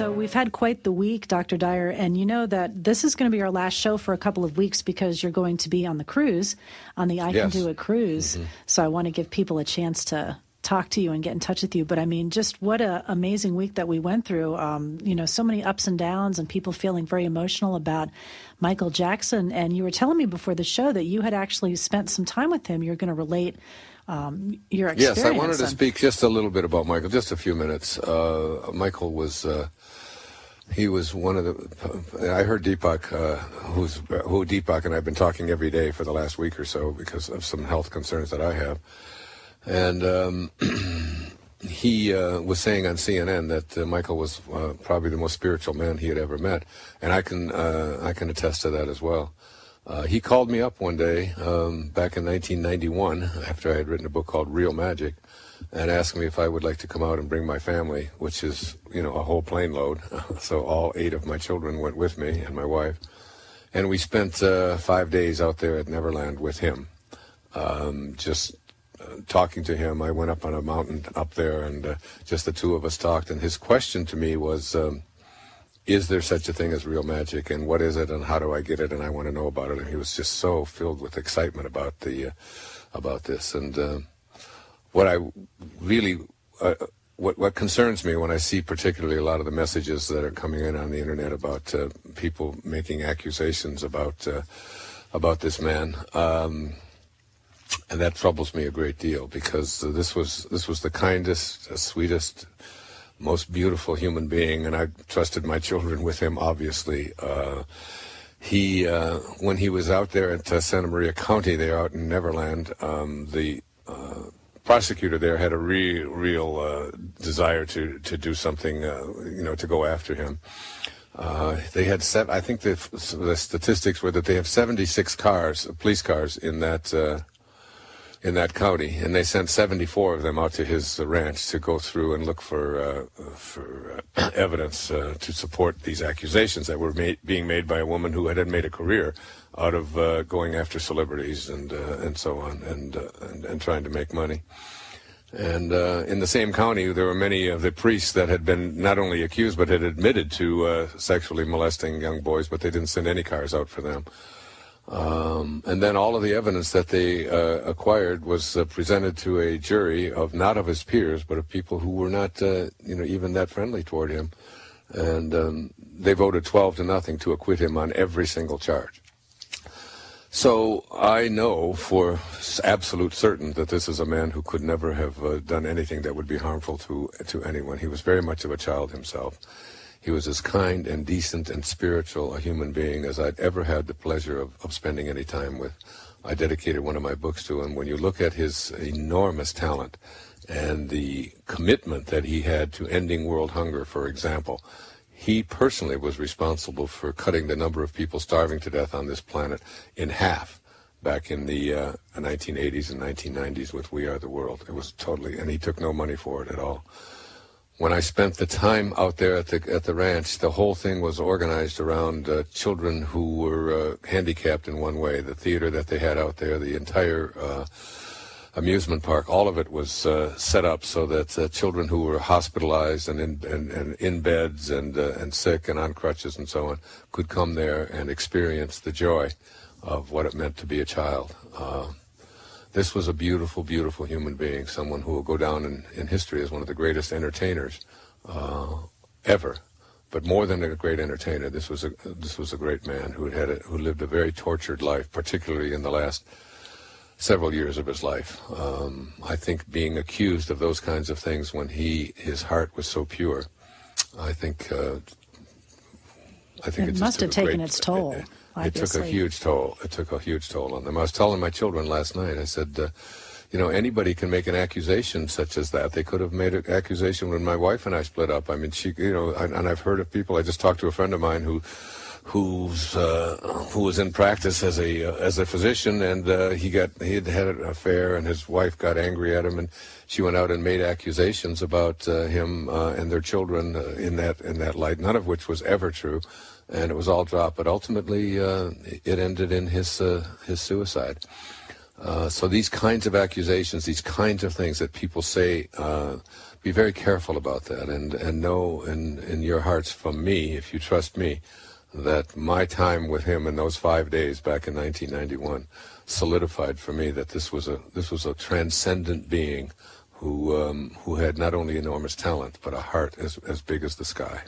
So we've had quite the week, Dr. Dyer, and you know that this is going to be our last show for a couple of weeks because you're going to be on the cruise, on the I Can Do It cruise. Mm-hmm. So I want to give people a chance to talk to you and get in touch with you. But I mean, just what an amazing week that we went through. You know, so many ups and downs and people feeling very emotional about Michael Jackson. And you were telling me before the show that you had actually spent some time with him. You're going to relate your experience. Yes, I wanted to speak just a little bit about Michael, just a few minutes. Michael was, he was one of the, I heard Deepak, who Deepak and I have been talking every day for the last week or so because of some health concerns that I have. And he was saying on CNN that Michael was probably the most spiritual man he had ever met. And I can attest to that as well. He called me up one day back in 1991 after I had written a book called Real Magic and asked me if I would like to come out and bring my family, which is, you know, a whole plane load. So all 8 of my children went with me and my wife. And we spent 5 days out there at Neverland with him, just talking to him. I went up on a mountain up there and just the two of us talked. And his question to me was, is there such a thing as real magic, and what is it, and how do I get it, and I want to know about it. And he was just so filled with excitement about about this. And what I really, what concerns me when I see particularly a lot of the messages that are coming in on the internet about people making accusations about this man, and that troubles me a great deal because this was the kindest, sweetest, most beautiful human being, and I trusted my children with him, obviously. He, when he was out there at Santa Maria County, there out in Neverland, the prosecutor there had a real desire to do something, you know, to go after him. They had I think the statistics were that they have 76 cars, police cars, in that county, and they sent 74 of them out to his ranch to go through and look for evidence to support these accusations that were being made by a woman who had made a career out of going after celebrities and so on and trying to make money. And in the same county, there were many of the priests that had been not only accused but had admitted to sexually molesting young boys, but they didn't send any cars out for them. And then all of the evidence that they acquired was presented to a jury of not of his peers, but of people who were not, you know, even that friendly toward him. And they voted 12-0 to acquit him on every single charge. So I know for absolute certain that this is a man who could never have done anything that would be harmful to anyone. He was very much of a child himself. He was as kind and decent and spiritual a human being as I'd ever had the pleasure of spending any time with. I dedicated one of my books to him. When you look at his enormous talent and the commitment that he had to ending world hunger, for example, he personally was responsible for cutting the number of people starving to death on this planet in half back in the 1980s and 1990s with We Are the World. It was totally, and he took no money for it at all. When I spent the time out there at the ranch, the whole thing was organized around children who were handicapped in one way. The theater that they had out there, the entire amusement park, all of it was set up so that children who were hospitalized and in beds and sick and on crutches and so on could come there and experience the joy of what it meant to be a child. This was a beautiful, beautiful human being, someone who will go down in history as one of the greatest entertainers ever. But more than a great entertainer, this was a great man who lived a very tortured life, particularly in the last several years of his life. I think being accused of those kinds of things when his heart was so pure, I think it must have taken its toll. It took a huge toll. It took a huge toll on them. I was telling my children last night, I said, you know, anybody can make an accusation such as that. They could have made an accusation when my wife and I split up. I mean, she, you know, and I've heard of people. I just talked to a friend of mine who was in practice as a physician, and he had an affair, and his wife got angry at him, and she went out and made accusations about him and their children in that light, none of which was ever true. And it was all dropped, but ultimately it ended in his suicide. So these kinds of accusations, these kinds of things that people say be very careful about that, and know in your hearts from me, if you trust me, that my time with him in those 5 days back in 1991 solidified for me that this was a transcendent being who had not only enormous talent but a heart as big as the sky.